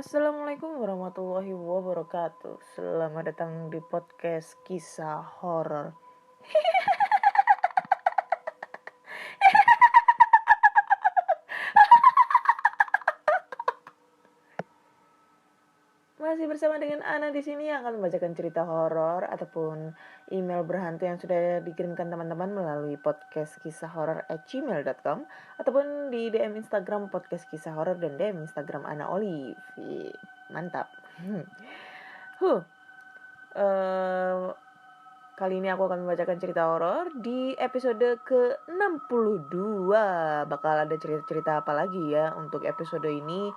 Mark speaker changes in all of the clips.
Speaker 1: Assalamualaikum warahmatullahi wabarakatuh. Selamat datang di podcast kisah horor. Masih bersama dengan Ana di sini yang akan membacakan cerita horor ataupun email berhantu yang sudah dikirimkan teman-teman melalui podcast kisah horor@gmail.com ataupun di DM Instagram podcast kisah horor dan DM Instagram Ana Olive. Mantap. Kali ini aku akan membacakan cerita horor di episode ke-62. Bakal ada cerita-cerita apa lagi ya untuk episode ini?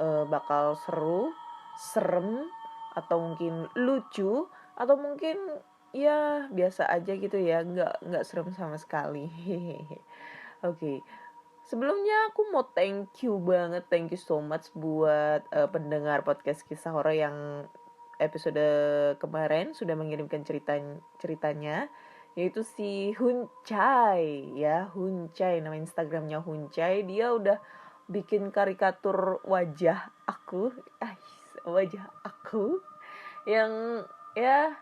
Speaker 1: Bakal seru, serem, atau mungkin lucu, atau mungkin ya biasa aja gitu ya, nggak serem sama sekali. Oke. Sebelumnya aku mau thank you so much buat pendengar podcast kisah horor yang episode kemarin sudah mengirimkan ceritanya, yaitu si Huncai ya. Huncai, nama Instagramnya Huncai. Dia udah bikin karikatur wajah aku yang ya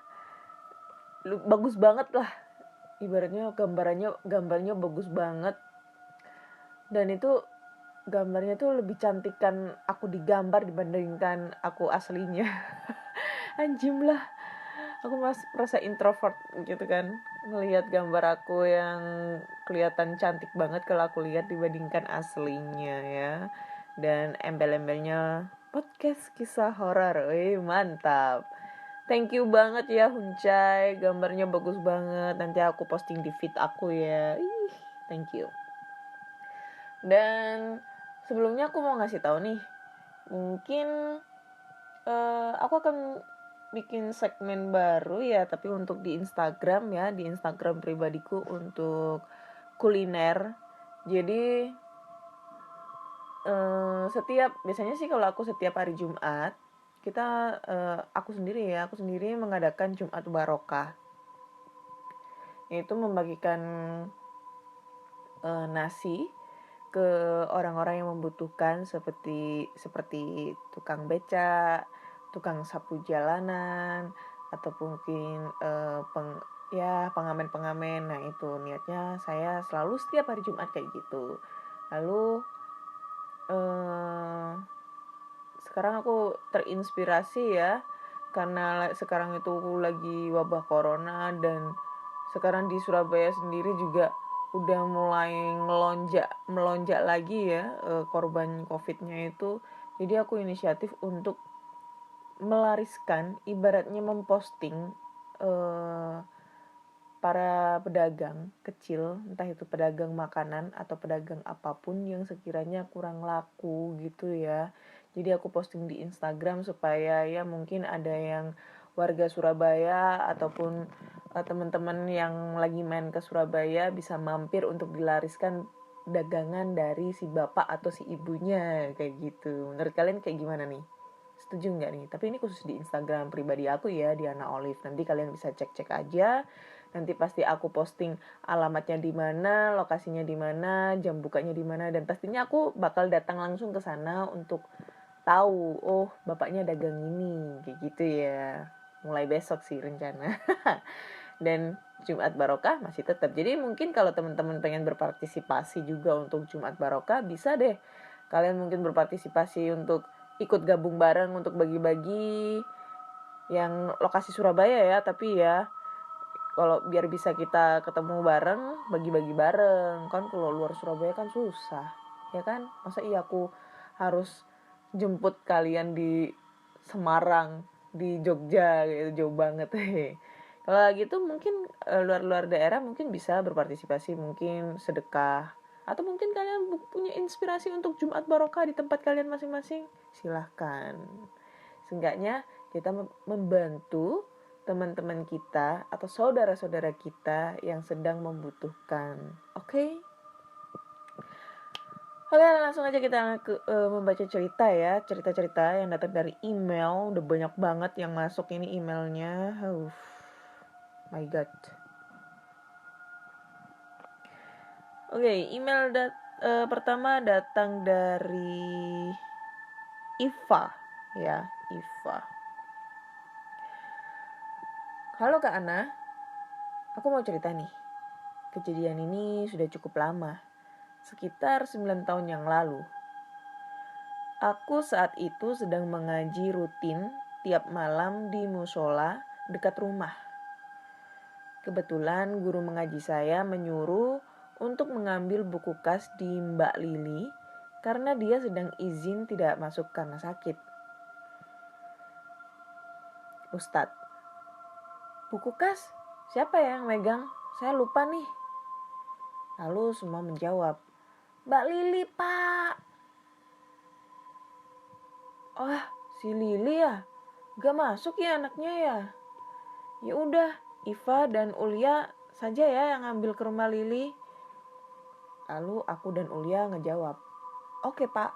Speaker 1: bagus banget lah, ibaratnya gambarnya bagus banget, dan itu gambarnya tuh lebih cantikan aku digambar dibandingkan aku aslinya. Anjim lah, aku merasa introvert gitu kan, melihat gambar aku yang kelihatan cantik banget kalau aku lihat dibandingkan aslinya ya. Dan embel-embelnya podcast kisah horor, mantap. Thank you banget ya Huncai, gambarnya bagus banget. Nanti aku posting di feed aku ya. Thank you. Dan sebelumnya aku mau ngasih tahu nih, mungkin aku akan bikin segmen baru ya, tapi untuk di Instagram ya, di Instagram pribadiku untuk kuliner. Jadi biasanya sih kalau aku setiap hari Jumat, aku sendiri mengadakan Jumat Barokah, yaitu membagikan nasi ke orang-orang yang membutuhkan, seperti tukang beca, tukang sapu jalanan, ataupun mungkin pengamen-pengamen. Nah itu niatnya saya selalu setiap hari Jumat kayak gitu. Lalu sekarang aku terinspirasi ya, karena sekarang itu lagi wabah corona, dan sekarang di Surabaya sendiri juga udah mulai melonjak lagi ya korban COVID-nya itu. Jadi aku inisiatif untuk melariskan, ibaratnya memposting para pedagang kecil, entah itu pedagang makanan atau pedagang apapun yang sekiranya kurang laku gitu ya. Jadi aku posting di Instagram supaya ya mungkin ada yang warga Surabaya ataupun teman-teman yang lagi main ke Surabaya bisa mampir untuk dilariskan dagangan dari si bapak atau si ibunya kayak gitu. Menurut kalian kayak gimana nih? Setuju nggak nih? Tapi ini khusus di Instagram pribadi aku ya, Diana Olive. Nanti kalian bisa cek-cek aja. Nanti pasti aku posting alamatnya di mana, lokasinya di mana, jam bukanya di mana, dan pastinya aku bakal datang langsung ke sana untuk tahu, oh bapaknya dagang ini, kayak gitu ya. Mulai besok sih rencana. Dan Jumat Barokah masih tetap. Jadi mungkin kalau teman-teman pengen berpartisipasi juga untuk Jumat Barokah, bisa deh kalian mungkin berpartisipasi untuk ikut gabung bareng untuk bagi-bagi yang lokasi Surabaya ya, tapi ya kalau biar bisa kita ketemu bareng, bagi-bagi bareng. Kan kalau luar Surabaya kan susah, ya kan? Masa iya aku harus jemput kalian di Semarang, di Jogja gitu, jauh banget. Kalau gitu mungkin luar-luar daerah mungkin bisa berpartisipasi, mungkin sedekah, atau mungkin kalian punya inspirasi untuk Jumat Barokah di tempat kalian masing-masing, silahkan. Seenggaknya kita membantu teman-teman kita atau saudara-saudara kita yang sedang membutuhkan. Oke? Oke, langsung aja kita membaca cerita ya. Cerita-cerita yang datang dari email. Udah banyak banget yang masuk ini emailnya. My God. Oke, email pertama datang dari Iva. ya, Iva. Halo Kak Ana, aku mau cerita nih. Kejadian ini sudah cukup lama, sekitar 9 tahun yang lalu. Aku saat itu sedang mengaji rutin tiap malam di musola dekat rumah. Kebetulan guru mengaji saya menyuruh untuk mengambil buku kas di Mbak Lili karena dia sedang izin tidak masuk karena sakit. Ustadz, buku kas? Siapa yang megang? Saya lupa nih. Lalu semua menjawab, Mbak Lili, Pak. Oh, si Lili ya? Gak masuk ya anaknya ya? Ya udah, Iva dan Ulia saja ya yang ambil ke rumah Lili. Lalu aku dan Ulia ngejawab, oke Pak.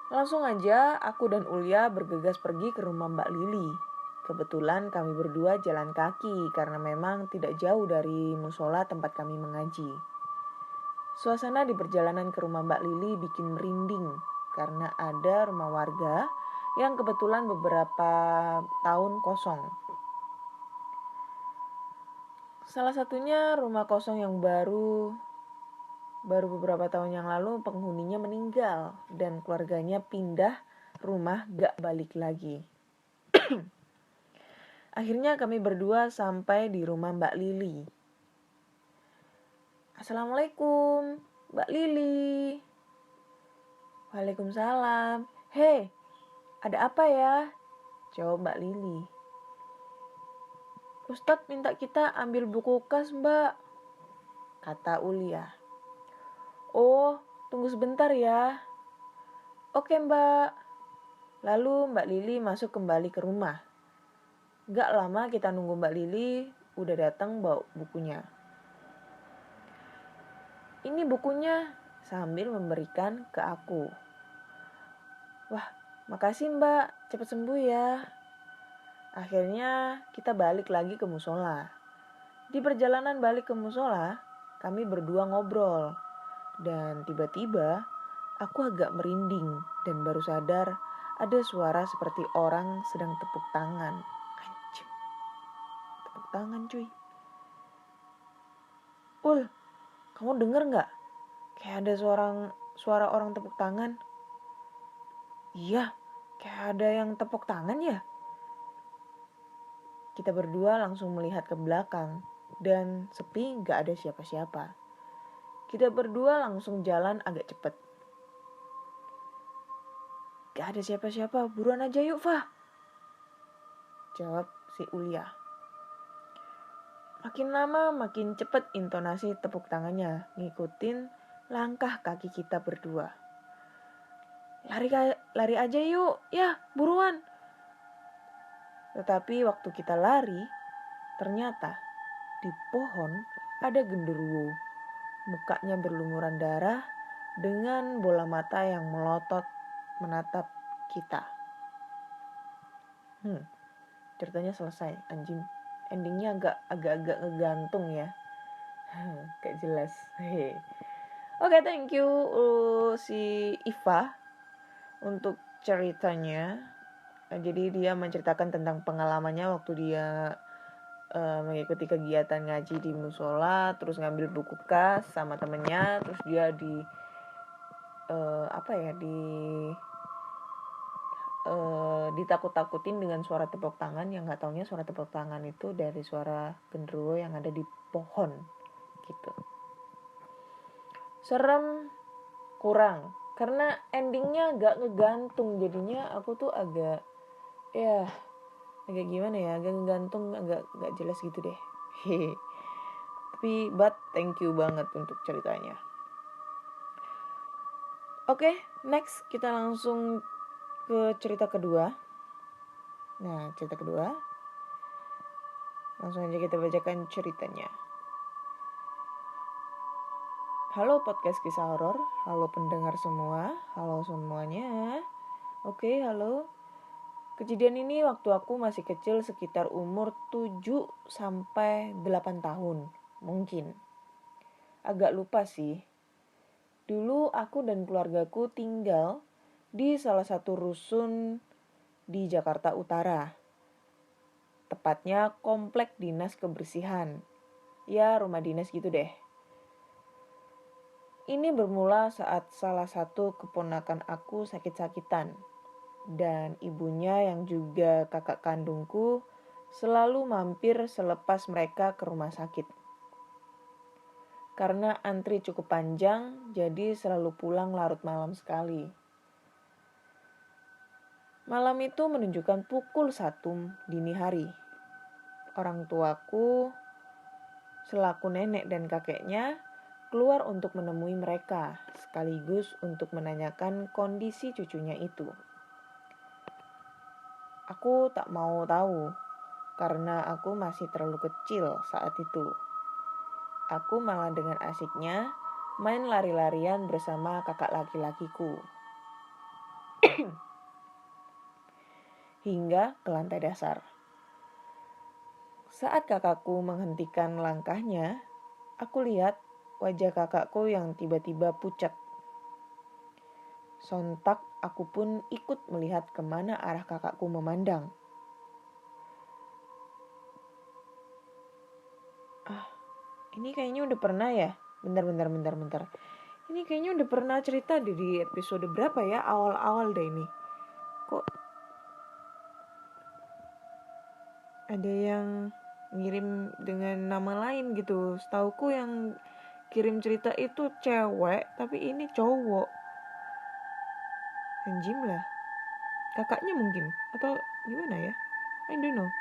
Speaker 1: Langsung aja aku dan Ulia bergegas pergi ke rumah Mbak Lili. Kebetulan kami berdua jalan kaki karena memang tidak jauh dari musola tempat kami mengaji. Suasana di perjalanan ke rumah Mbak Lili bikin merinding karena ada rumah warga yang kebetulan beberapa tahun kosong. Salah satunya rumah kosong yang baru beberapa tahun yang lalu penghuninya meninggal dan keluarganya pindah rumah gak balik lagi. Akhirnya kami berdua sampai di rumah Mbak Lili. Assalamualaikum, Mbak Lili. Waalaikumsalam. Hei, ada apa ya? Jawab Mbak Lili. Ustadz minta kita ambil buku kas, Mbak, kata Ulia. Oh, tunggu sebentar ya. Oke, Mbak. Lalu Mbak Lili masuk kembali ke rumah. Gak lama kita nunggu Mbak Lili udah datang bawa bukunya. Ini bukunya, sambil memberikan ke aku. Wah, makasih Mbak, cepat sembuh ya. Akhirnya kita balik lagi ke musola. Di perjalanan balik ke musola, kami berdua ngobrol. Dan tiba-tiba aku agak merinding dan baru sadar ada suara seperti orang sedang tepuk tangan. Anjir, tepuk tangan cuy. Kamu denger gak? Kayak ada suara orang tepuk tangan. Iya, kayak ada yang tepuk tangan ya. Kita berdua langsung melihat ke belakang dan sepi gak ada siapa-siapa. Kita berdua langsung jalan agak cepet. Gak ada siapa-siapa, buruan aja yuk Fah, jawab si Ulia. Makin lama makin cepet intonasi tepuk tangannya ngikutin langkah kaki kita berdua. Lari aja yuk, ya buruan. Tetapi waktu kita lari, ternyata di pohon ada genderuwo. Mukanya berlumuran darah dengan bola mata yang melotot menatap kita. Ceritanya selesai, anjing. Endingnya agak ngegantung ya. Gak jelas. Oke, thank you si Iva untuk ceritanya. Jadi dia menceritakan tentang pengalamannya waktu dia mengikuti kegiatan ngaji di musola, terus ngambil buku kas sama temennya, terus dia ditakut-takutin dengan suara tepuk tangan yang nggak taunya suara tepuk tangan itu dari suara genderuwo yang ada di pohon gitu. Serem kurang karena endingnya gak ngegantung, jadinya aku tuh agak gimana ya, agak ngegantung, agak gak jelas gitu deh. Tapi thank you banget untuk ceritanya. Oke, next kita langsung ke cerita kedua. Nah, cerita kedua, langsung aja kita bacakan ceritanya. Halo podcast kisah horor, halo pendengar semua, halo semuanya. Oke, halo. Kejadian ini waktu aku masih kecil sekitar umur 7-8 tahun, mungkin. Agak lupa sih. Dulu aku dan keluargaku tinggal di salah satu rusun di Jakarta Utara. Tepatnya komplek dinas kebersihan. Ya, rumah dinas gitu deh. Ini bermula saat salah satu keponakan aku sakit-sakitan. Dan ibunya yang juga kakak kandungku selalu mampir selepas mereka ke rumah sakit. Karena antri cukup panjang, jadi selalu pulang larut malam sekali. Malam itu menunjukkan pukul 1 dini hari. Orang tuaku, selaku nenek dan kakeknya, keluar untuk menemui mereka, sekaligus untuk menanyakan kondisi cucunya itu. Aku tak mau tahu, karena aku masih terlalu kecil saat itu. Aku malah dengan asiknya main lari-larian bersama kakak laki-lakiku. Hingga ke lantai dasar. Saat kakakku menghentikan langkahnya, aku lihat wajah kakakku yang tiba-tiba pucat. Sontak aku pun ikut melihat kemana arah kakakku memandang. Ini kayaknya udah pernah ya? Bentar. Ini kayaknya udah pernah cerita di episode berapa ya? Awal-awal deh ini. Kok ada yang ngirim dengan nama lain gitu. Setauku yang kirim cerita itu cewek, tapi ini cowok. Anjim lah. Kakaknya mungkin. Atau gimana ya? I don't know.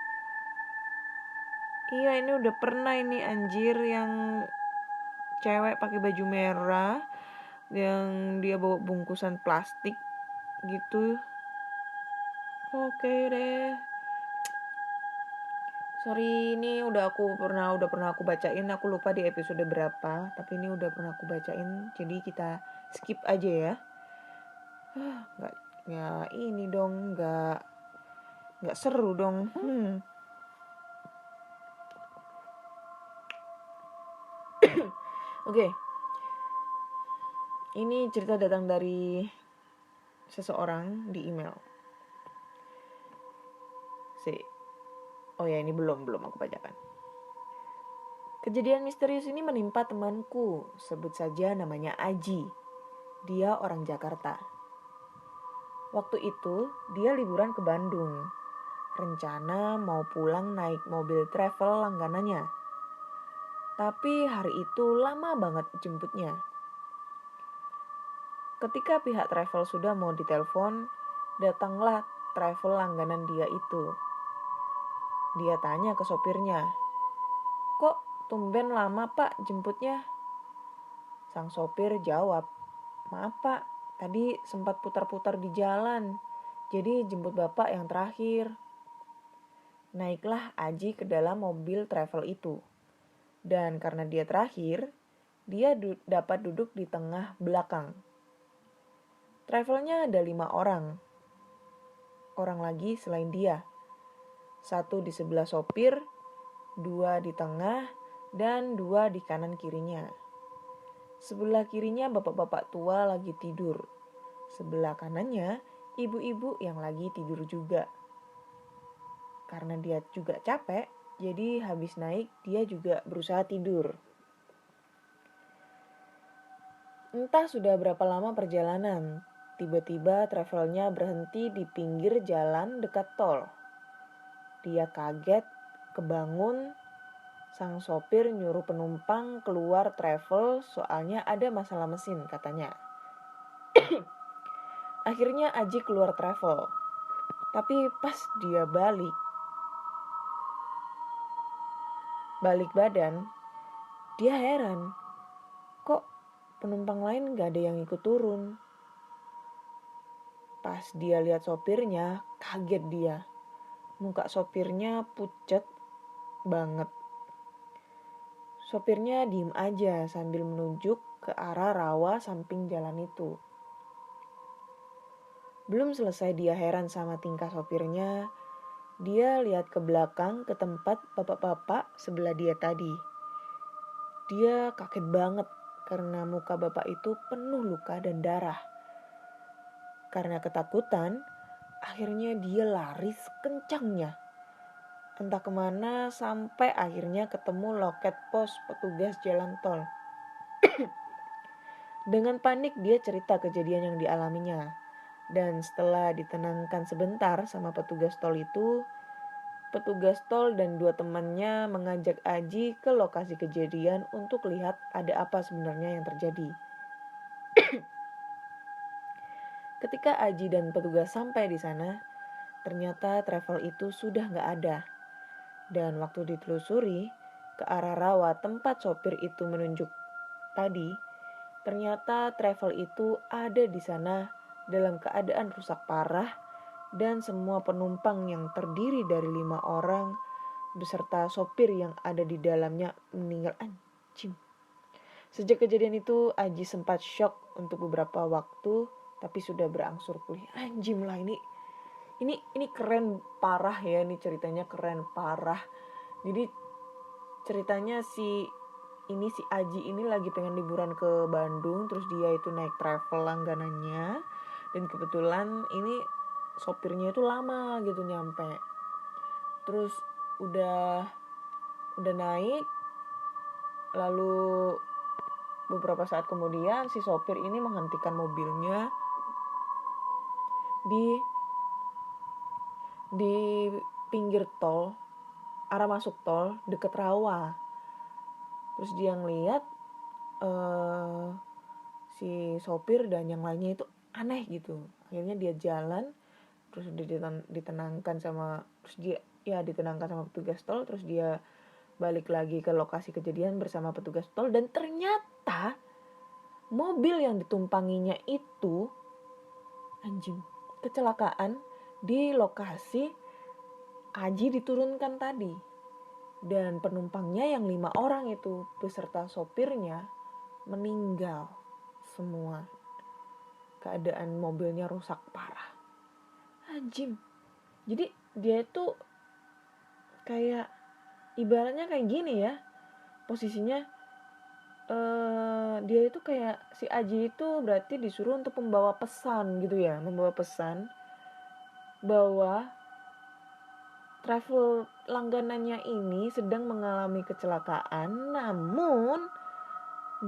Speaker 1: Iya, ini udah pernah ini anjir yang cewek pakai baju merah, yang dia bawa bungkusan plastik gitu. Oke deh. Sorry, ini udah pernah aku bacain. Aku lupa di episode berapa, tapi ini udah pernah aku bacain. Jadi kita skip aja ya. Nggak ini dong, nggak seru dong. Oke. Ini cerita datang dari seseorang di email. Oh ya, ini belum aku bacakan. Kejadian misterius ini menimpa temanku, sebut saja namanya Aji. Dia orang Jakarta. Waktu itu, dia liburan ke Bandung. Rencana mau pulang naik mobil travel langganannya. Tapi hari itu lama banget jemputnya. Ketika pihak travel sudah mau ditelepon, datanglah travel langganan dia itu. Dia tanya ke sopirnya, "Kok tumben lama pak jemputnya?" Sang sopir jawab, "Maaf pak, tadi sempat putar-putar di jalan, jadi jemput bapak yang terakhir." Naiklah Aji ke dalam mobil travel itu. Dan karena dia terakhir, dia dapat duduk di tengah belakang. Travelnya ada 5 orang. Orang lagi selain dia. 1 di sebelah sopir, 2 di tengah, dan 2 di kanan kirinya. Sebelah kirinya bapak-bapak tua lagi tidur. Sebelah kanannya ibu-ibu yang lagi tidur juga. Karena dia juga capek, jadi habis naik dia juga berusaha tidur. Entah sudah berapa lama perjalanan, tiba-tiba travelnya berhenti di pinggir jalan dekat tol. Dia kaget, kebangun. Sang sopir nyuruh penumpang keluar travel soalnya ada masalah mesin katanya. Akhirnya Aji keluar travel. Tapi pas dia balik badan, dia heran. Kok penumpang lain gak ada yang ikut turun? Pas dia lihat sopirnya, kaget dia. Muka sopirnya pucat banget. Sopirnya diem aja sambil menunjuk ke arah rawa samping jalan itu. Belum selesai dia heran sama tingkah sopirnya, dia lihat ke belakang ke tempat bapak-bapak sebelah dia tadi. Dia kaget banget karena muka bapak itu penuh luka dan darah. Karena ketakutan, akhirnya dia lari sekencangnya. Entah kemana sampai akhirnya ketemu loket pos petugas jalan tol. Dengan panik dia cerita kejadian yang dialaminya. Dan setelah ditenangkan sebentar sama petugas tol itu, petugas tol dan 2 temannya mengajak Aji ke lokasi kejadian untuk lihat ada apa sebenarnya yang terjadi. Ketika Aji dan petugas sampai di sana, ternyata travel itu sudah nggak ada. Dan waktu ditelusuri ke arah rawa tempat sopir itu menunjuk tadi, ternyata travel itu ada di sana dalam keadaan rusak parah dan semua penumpang yang terdiri dari 5 orang beserta sopir yang ada di dalamnya meninggal. Anjing. Sejak kejadian itu Aji sempat shock untuk beberapa waktu tapi sudah berangsur pulih. Anjing lah ini keren parah ya, ini ceritanya keren parah. Jadi ceritanya si Aji ini lagi pengen liburan ke Bandung, terus dia itu naik travel langganannya, dan kebetulan ini sopirnya itu lama gitu nyampe. Terus udah naik, lalu beberapa saat kemudian si sopir ini menghentikan mobilnya di pinggir tol, arah masuk tol deket rawa. Terus dia ngeliat si sopir dan yang lainnya itu aneh gitu. Akhirnya dia jalan, terus ditenangkan sama petugas tol, terus dia balik lagi ke lokasi kejadian bersama petugas tol, dan ternyata mobil yang ditumpanginya itu anjing kecelakaan di lokasi Aji diturunkan tadi. Dan penumpangnya yang 5 orang itu beserta sopirnya meninggal semua. Keadaan mobilnya rusak parah. Anjing. Jadi dia itu kayak ibaratnya kayak gini ya. Posisinya dia itu kayak si Aji itu berarti disuruh untuk membawa pesan gitu ya. Membawa pesan bahwa travel langganannya ini sedang mengalami kecelakaan, namun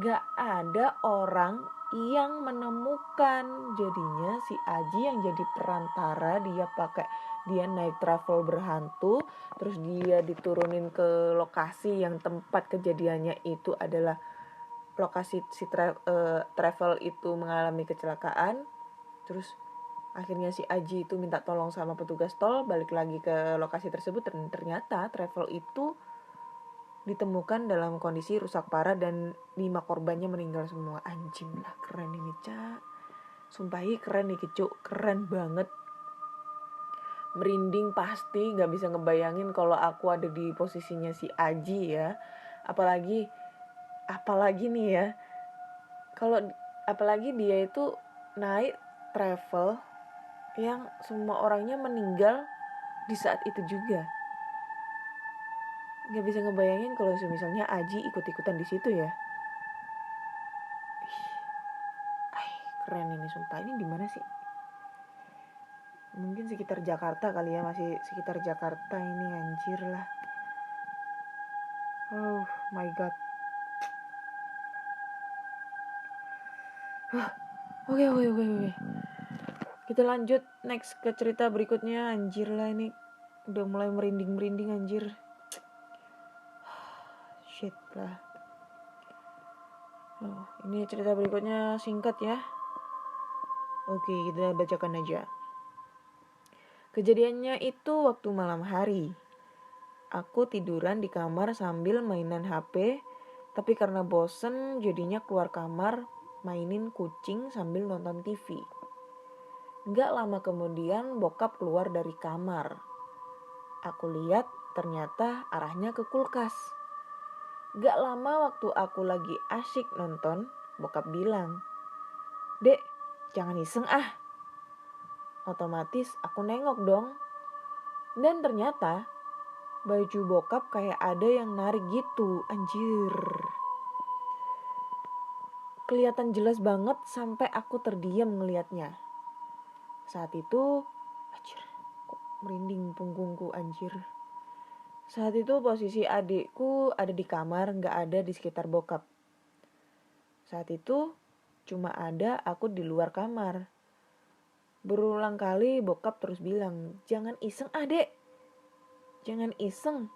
Speaker 1: gak ada orang yang menemukan. Jadinya si Aji yang jadi perantara, dia naik travel berhantu, terus dia diturunin ke lokasi yang tempat kejadiannya itu adalah lokasi si travel itu mengalami kecelakaan. Terus akhirnya si Aji itu minta tolong sama petugas tol, balik lagi ke lokasi tersebut, dan ternyata travel itu ditemukan dalam kondisi rusak parah dan 5 korbannya meninggal semua. Anjing lah, keren ini Cak. Sumpah keren nih Cuk, keren banget. Merinding pasti, gak bisa ngebayangin kalau aku ada di posisinya si Aji ya. Apalagi nih ya, apalagi dia itu naik travel yang semua orangnya meninggal di saat itu juga. Gak bisa ngebayangin kalau misalnya Aji ikut-ikutan di situ ya. Keren ini sumpah. Ini di mana sih? Mungkin sekitar Jakarta kali ya, masih sekitar Jakarta ini, anjir lah. Oh my god. Oke. Kita lanjut next ke cerita berikutnya. Anjir lah ini udah mulai merinding anjir. Shit lah. Ini cerita berikutnya singkat ya. Oke, kita bacakan aja. Kejadiannya itu waktu malam hari. Aku tiduran di kamar sambil mainan HP, tapi karena bosen jadinya keluar kamar mainin kucing sambil nonton TV. Gak lama kemudian bokap keluar dari kamar. Aku lihat ternyata arahnya ke kulkas. Gak lama waktu aku lagi asyik nonton, bokap bilang, "Dek, jangan iseng ah." Otomatis aku nengok dong. Dan ternyata baju bokap kayak ada yang narik gitu, anjir. Kelihatan jelas banget sampai aku terdiam ngelihatnya. Saat itu, anjir, kok merinding punggungku anjir. Saat itu posisi adikku ada di kamar, gak ada di sekitar bokap. Saat itu cuma ada aku di luar kamar. Berulang kali bokap terus bilang, jangan iseng adek, jangan iseng,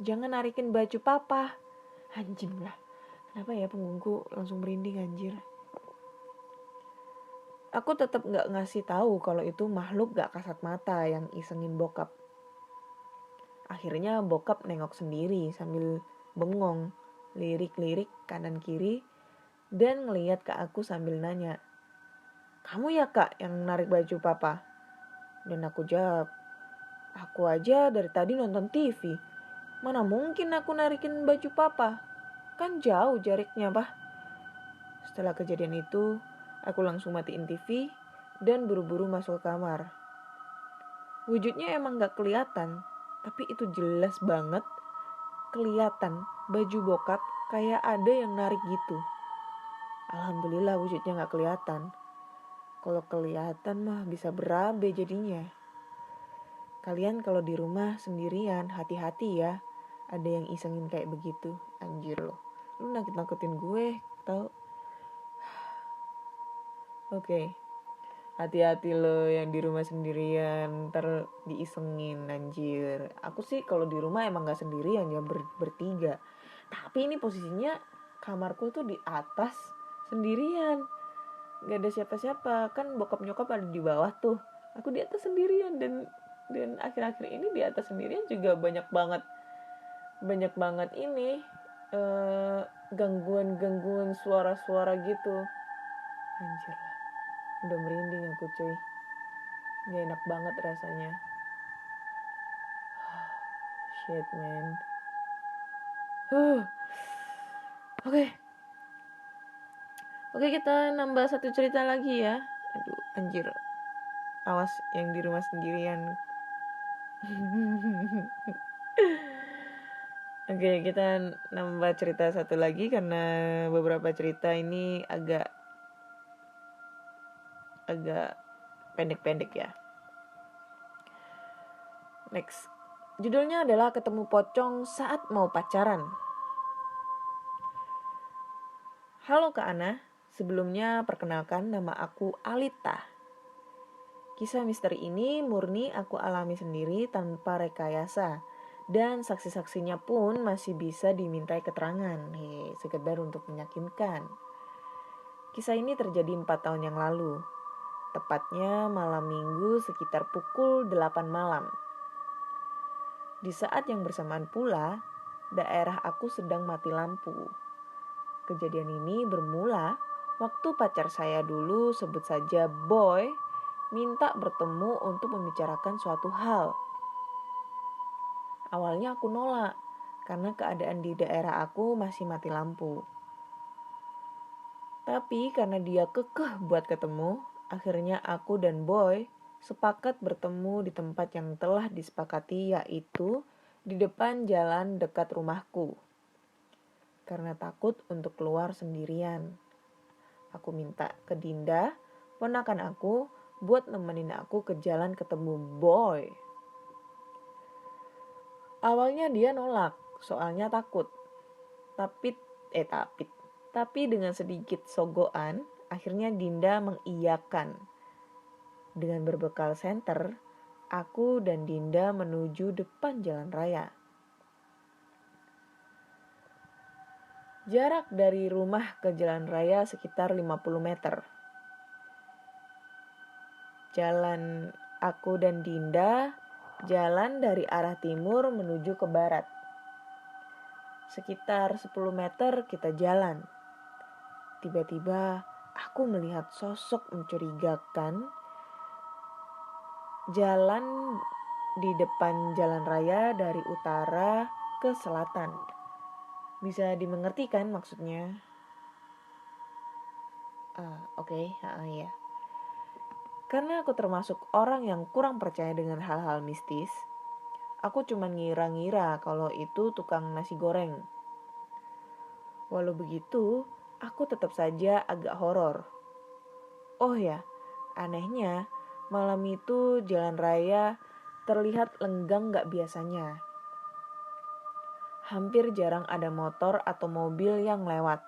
Speaker 1: jangan narikin baju papa. Anjing lah, kenapa ya punggungku langsung merinding anjir. Aku tetap gak ngasih tahu kalau itu makhluk gak kasat mata yang isengin bokap. Akhirnya bokap nengok sendiri sambil bengong, lirik-lirik kanan kiri, dan ngeliat ke aku sambil nanya, kamu ya kak yang narik baju papa? Dan aku jawab, aku aja dari tadi nonton TV. Mana mungkin aku narikin baju papa? Kan jauh jaraknya, Pak. Setelah kejadian itu, aku langsung matiin TV dan buru-buru masuk ke kamar. Wujudnya emang gak kelihatan, tapi itu jelas banget kelihatan baju bokap kayak ada yang narik gitu. Alhamdulillah wujudnya gak kelihatan. Kalau kelihatan mah bisa berabe jadinya. Kalian kalau di rumah sendirian hati-hati ya. Ada yang isengin kayak begitu. Anjir loh. Lu nakut-nakutin gue tau. Oke. Hati-hati lo yang di rumah sendirian. Ntar diisengin anjir. Aku sih kalau di rumah emang gak sendirian ya, bertiga. Tapi ini posisinya kamarku tuh di atas sendirian. Gak ada siapa-siapa. Kan bokap nyokap ada di bawah tuh. Aku di atas sendirian. Dan akhir-akhir ini di atas sendirian juga banyak banget ini gangguan suara-suara gitu. Anjir lah, udah merinding aku cuy, gak enak banget rasanya. Shit man. Oke, kita nambah satu cerita lagi ya. Aduh anjir, awas yang di rumah sendirian. Oke, kita nambah cerita satu lagi karena beberapa cerita ini agak pendek-pendek ya. Next. Judulnya adalah ketemu pocong saat mau pacaran. Halo Kak Ana, sebelumnya perkenalkan nama aku Alita. Kisah misteri ini murni aku alami sendiri tanpa rekayasa. Dan saksi-saksinya pun masih bisa dimintai keterangan, sekedar untuk meyakinkan. Kisah ini terjadi 4 tahun yang lalu, tepatnya malam minggu sekitar pukul 8 malam. Di saat yang bersamaan pula, daerah aku sedang mati lampu. Kejadian ini bermula waktu pacar saya dulu, sebut saja Boy, minta bertemu untuk membicarakan suatu hal. Awalnya aku nolak, karena keadaan di daerah aku masih mati lampu. Tapi karena dia kekeh buat ketemu, akhirnya aku dan Boy sepakat bertemu di tempat yang telah disepakati, yaitu di depan jalan dekat rumahku. Karena takut untuk keluar sendirian, aku minta ke Dinda, ponakan aku, buat nemenin aku ke jalan ketemu Boy. Awalnya dia nolak, soalnya takut. Tapi dengan sedikit sogoan, akhirnya Dinda mengiyakan. Dengan berbekal senter, aku dan Dinda menuju depan jalan raya. Jarak dari rumah ke jalan raya sekitar 50 meter. Jalan aku dan Dinda jalan dari arah timur menuju ke barat. Sekitar 10 meter kita jalan. Tiba-tiba aku melihat sosok mencurigakan jalan di depan jalan raya dari utara ke selatan. Bisa dimengerti kan maksudnya? Oke. Ya. Karena aku termasuk orang yang kurang percaya dengan hal-hal mistis, aku cuma ngira-ngira kalau itu tukang nasi goreng. Walau begitu, aku tetap saja agak horor. Oh ya, anehnya Malam itu jalan raya terlihat lenggang gak biasanya. Hampir jarang ada motor atau mobil yang lewat.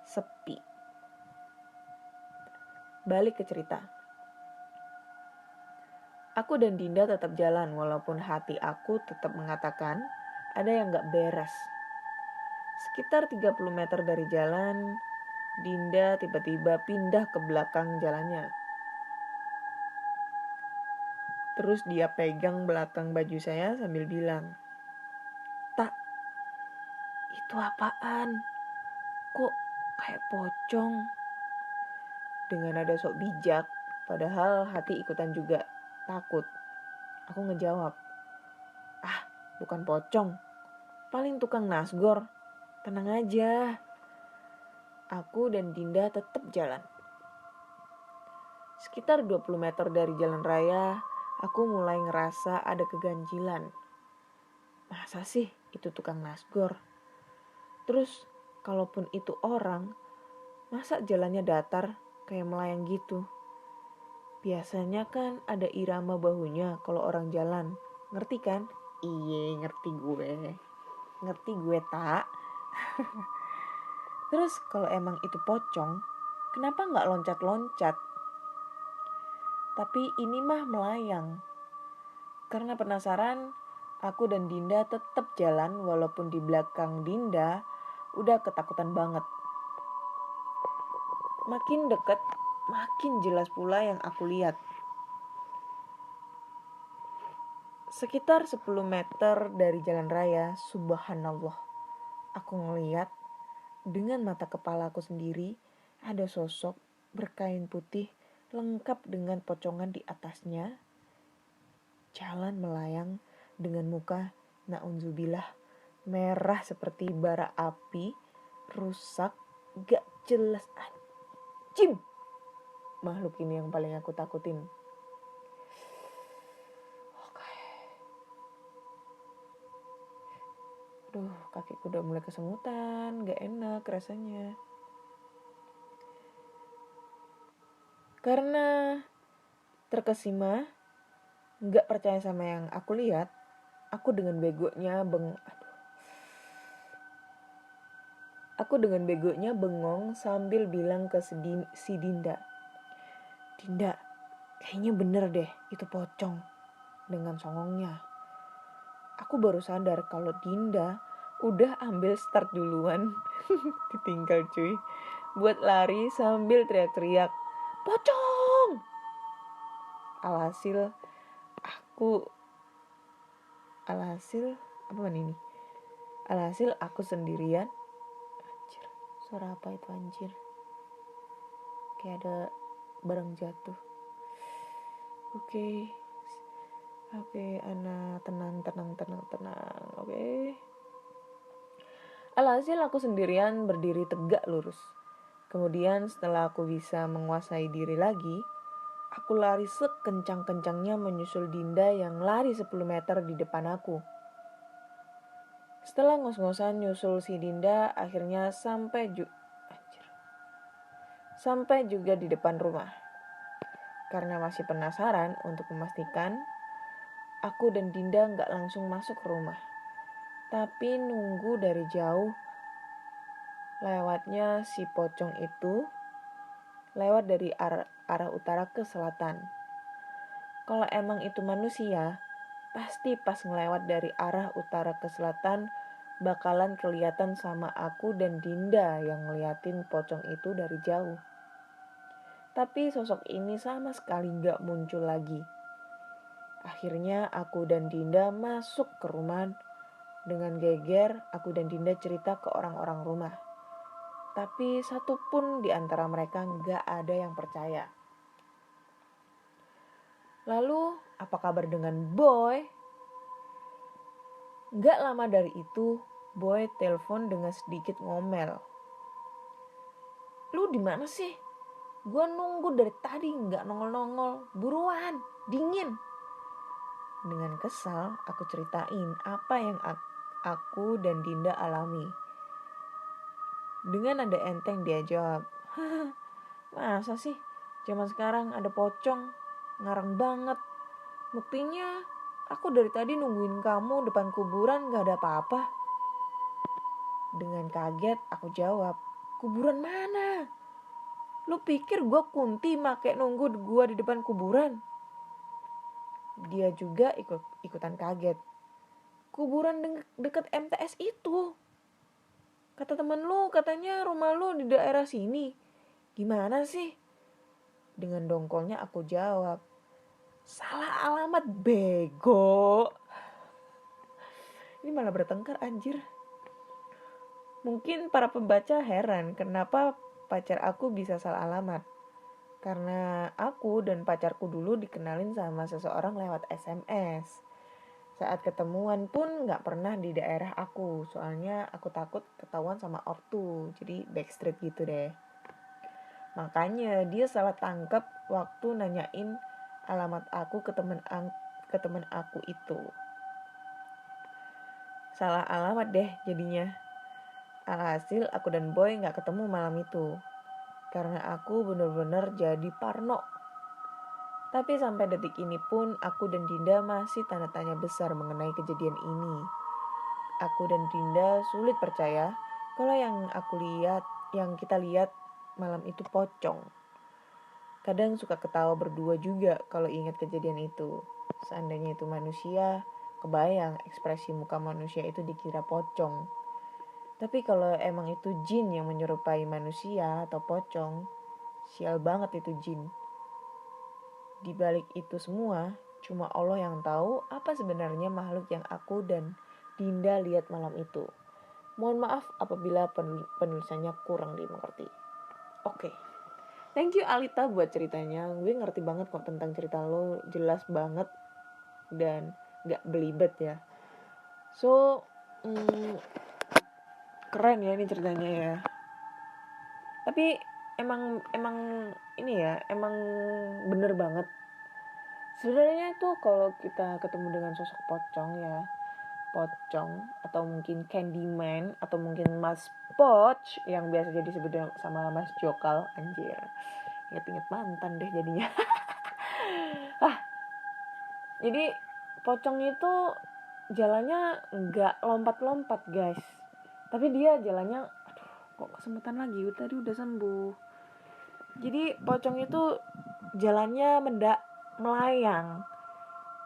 Speaker 1: Sepi. Balik ke cerita. Aku dan Dinda tetap jalan walaupun hati aku tetap mengatakan ada yang gak beres. Sekitar 30 meter dari jalan, Dinda tiba-tiba pindah ke belakang jalannya. Terus dia pegang belakang baju saya sambil bilang, "Tak, itu apaan? Kok kayak pocong?" Dengan nada sok bijak, padahal hati ikutan juga takut. Aku ngejawab, "Ah, bukan pocong. Paling tukang nasgor. Tenang aja." Aku dan Dinda tetap jalan. Sekitar 20 meter dari jalan raya, aku mulai ngerasa ada keganjilan. Masa sih itu tukang nasgor? Terus, kalaupun itu orang, masa jalannya datar kayak melayang gitu? Biasanya kan ada irama bahunya kalau orang jalan. Ngerti kan? Iye, ngerti gue. Ngerti gue, tak? Terus kalau emang itu pocong, kenapa nggak loncat-loncat? Tapi ini mah melayang. Karena penasaran, aku dan Dinda tetap jalan walaupun di belakang Dinda udah ketakutan banget. Makin deket, makin jelas pula yang aku lihat. Sekitar 10 meter dari jalan raya, subhanallah, aku ngeliat dengan mata kepala aku sendiri ada sosok berkain putih lengkap dengan pocongan di atasnya, jalan melayang dengan muka naudzubillah merah seperti bara api, rusak, gak jelas, anjing. Makhluk ini yang paling aku takutin. Aduh, kakiku udah mulai kesemutan, gak enak rasanya. Karena terkesima, gak percaya sama yang aku lihat, aku dengan begonya bengong sambil bilang ke si Dinda, "Dinda, kayaknya bener deh itu pocong," dengan songongnya. Aku baru sadar kalau Dinda udah ambil start duluan. Ditinggal cuy. Buat lari sambil teriak-teriak, "Pocong!" Alhasil aku sendirian. Anjir, suara apa itu anjir? Kayak ada barang jatuh. Oke, Ana, tenang. Oke. Alhasil aku sendirian berdiri tegak lurus. Kemudian setelah aku bisa menguasai diri lagi, aku lari sekencang-kencangnya menyusul Dinda yang lari 10 meter di depan aku. Setelah ngos-ngosan nyusul si Dinda, akhirnya sampai juga di depan rumah. Karena masih penasaran untuk memastikan, aku dan Dinda gak langsung masuk ke rumah, tapi nunggu dari jauh lewatnya si pocong itu lewat dari arah utara ke selatan. Kalau emang itu manusia, pasti pas ngelewat dari arah utara ke selatan bakalan kelihatan sama aku dan Dinda yang ngeliatin pocong itu dari jauh. Tapi sosok ini sama sekali gak muncul lagi. Akhirnya aku dan Dinda masuk ke rumah. Dengan geger, aku dan Dinda cerita ke orang-orang rumah. Tapi satupun di antara mereka gak ada yang percaya. Lalu, apa kabar dengan Boy? Gak lama dari itu, Boy telepon dengan sedikit ngomel. "Lu di mana sih? Gua nunggu dari tadi gak nongol-nongol. Buruan, dingin." Dengan kesal, aku ceritain apa yang aku dan Dinda alami. Dengan nada enteng dia jawab, "Masa sih zaman sekarang ada pocong? Ngarang banget. Buktinya aku dari tadi nungguin kamu depan kuburan gak ada apa-apa. Dengan kaget aku jawab, kuburan mana? Lu pikir gue kunti make nunggu gue di depan kuburan? Dia juga ikutan kaget. Kuburan deket MTS itu. Kata temen lu katanya rumah lu di daerah sini. Gimana sih? Dengan dongkolnya aku jawab, salah alamat bego. Ini malah bertengkar anjir. Mungkin para pembaca heran kenapa pacar aku bisa salah alamat. Karena aku dan pacarku dulu dikenalin sama seseorang lewat SMS. Saat ketemuan pun gak pernah di daerah aku. Soalnya aku takut ketahuan sama ortu. Jadi backstreet gitu deh. Makanya dia salah tangkap waktu nanyain alamat aku ke temen aku itu. Salah alamat deh jadinya. Alhasil aku dan Boy gak ketemu malam itu. Karena aku bener-bener jadi parno. Tapi sampai detik ini pun aku dan Dinda masih tanda tanya besar mengenai kejadian ini. Aku dan Dinda sulit percaya kalau yang kita lihat malam itu pocong. Kadang suka ketawa berdua juga kalau ingat kejadian itu. Seandainya itu manusia, kebayang ekspresi muka manusia itu dikira pocong. Tapi kalau emang itu jin yang menyerupai manusia atau pocong, sial banget itu jin. Di balik itu semua, cuma Allah yang tahu apa sebenarnya makhluk yang aku dan Dinda lihat malam itu. Mohon maaf apabila penulisannya kurang dimengerti. Oke. Thank you Alita buat ceritanya. Gue ngerti banget kok tentang cerita lo, jelas banget dan gak belibet ya. So, keren ya ini ceritanya ya. Tapi emang ini ya, emang bener banget. Sebenarnya itu kalau kita ketemu dengan sosok pocong atau mungkin Candyman atau mungkin Mas Poch yang biasa jadi disebut sama Mas Jokal, anjir. Ingat-ingat mantan deh jadinya. Jadi pocong itu jalannya nggak lompat-lompat guys, tapi dia jalannya, kok kesemutan lagi, tadi udah sembuh. Jadi pocong itu jalannya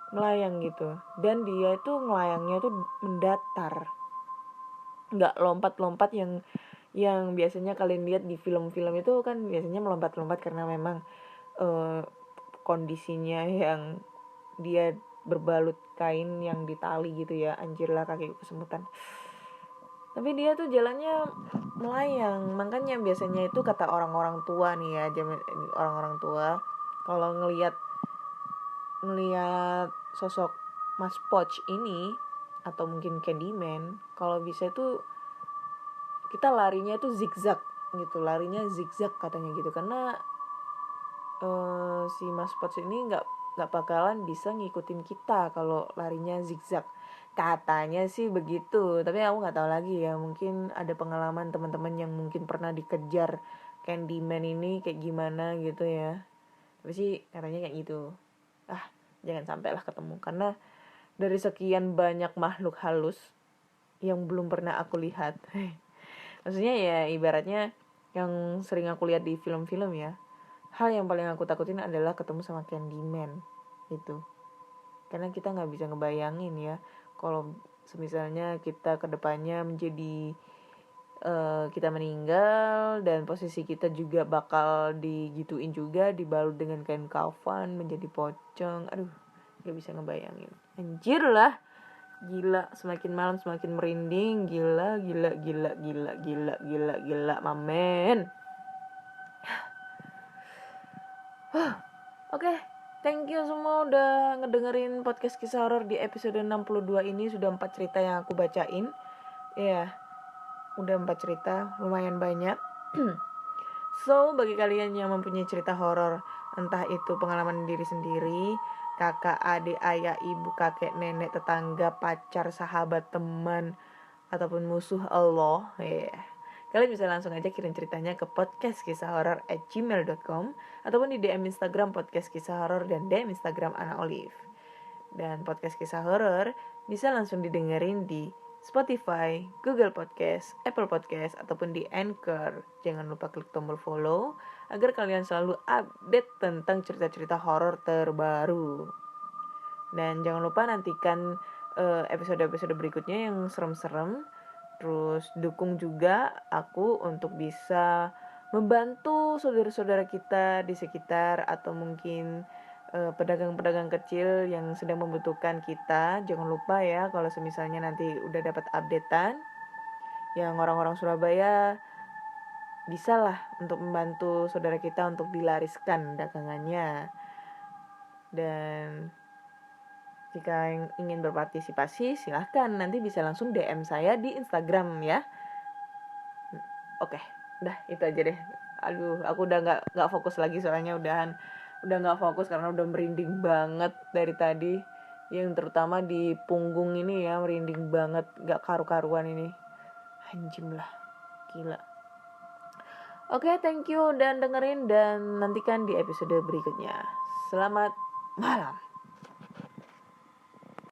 Speaker 1: melayang gitu, dan dia itu melayangnya tuh mendatar, nggak lompat-lompat yang biasanya kalian lihat di film-film itu kan biasanya melompat-lompat karena memang kondisinya yang dia berbalut kain yang ditali gitu ya, anjir lah kakiku kesemutan. Tapi dia tuh jalannya melayang, makanya biasanya itu kata orang-orang tua nih ya, orang-orang tua kalau ngelihat sosok Mas Poch ini atau mungkin Candyman, kalau bisa itu kita larinya itu zigzag gitu, larinya zigzag katanya gitu, karena si Mas Poch ini nggak bakalan bisa ngikutin kita kalau larinya zigzag, katanya sih begitu. Tapi aku nggak tahu lagi ya, mungkin ada pengalaman teman-teman yang mungkin pernah dikejar Candyman ini kayak gimana gitu ya. Tapi sih katanya kayak gitu. Jangan sampailah ketemu, karena dari sekian banyak makhluk halus yang belum pernah aku lihat. Maksudnya ya ibaratnya yang sering aku lihat di film-film ya, hal yang paling aku takutin adalah ketemu sama Candyman gitu. Karena kita gak bisa ngebayangin ya, kalau misalnya kita kedepannya menjadi kita meninggal dan posisi kita juga bakal digituin juga, dibalut dengan kain kafan, menjadi pocong. Aduh, gak bisa ngebayangin. Anjir lah, gila, semakin malam semakin merinding. Gila mamen. Oke, thank you semua udah ngedengerin podcast kisah horor di episode 62 ini. Sudah 4 cerita yang aku bacain. Ya, udah 4 cerita, lumayan banyak. So, bagi kalian yang mempunyai cerita horor, entah itu pengalaman diri sendiri, kakak, adik, ayah, ibu, kakek, nenek, tetangga, pacar, sahabat, teman, ataupun musuh Allah, kalian bisa langsung aja kirim ceritanya ke podcastkisahhoror@gmail.com ataupun di DM Instagram podcast kisah horor dan DM Instagram Ana Olive. Dan podcast kisah horor bisa langsung didengerin di Spotify, Google Podcast, Apple Podcast, ataupun di Anchor. Jangan lupa klik tombol follow agar kalian selalu update tentang cerita-cerita horor terbaru. Dan jangan lupa nantikan episode-episode berikutnya yang serem-serem. Terus dukung juga aku untuk bisa membantu saudara-saudara kita di sekitar atau mungkin pedagang-pedagang kecil yang sedang membutuhkan kita. Jangan lupa ya kalau misalnya nanti udah dapat updatean yang orang-orang Surabaya, bisalah untuk membantu saudara kita untuk dilariskan dagangannya. Dan jika ingin berpartisipasi, silahkan nanti bisa langsung DM saya di Instagram ya. Oke, udah itu aja deh. Aduh, aku udah nggak fokus lagi soalnya udah nggak fokus karena udah merinding banget dari tadi. Yang terutama di punggung ini ya, merinding banget, nggak karu-karuan ini. Anjim lah, gila. Oke, thank you dan dengerin dan nantikan di episode berikutnya. Selamat malam.